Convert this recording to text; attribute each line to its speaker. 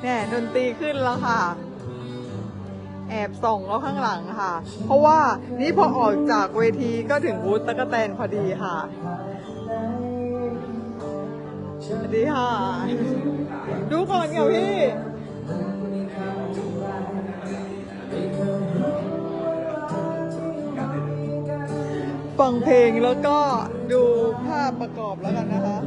Speaker 1: เนี่ยดนตรีขึ้นแล้วค่ะ แอบส่องเขาข้างหลังค่ะ เพราะว่านี่พอออกจากเวทีก็ถึงบูธตั๊กแตนพอดีค่ะสวัสดีค่ะ ดูก่อนค่ะพี่ ฟังเพลงแล้วก็ดูภาพประกอบแล้วกันนะคะ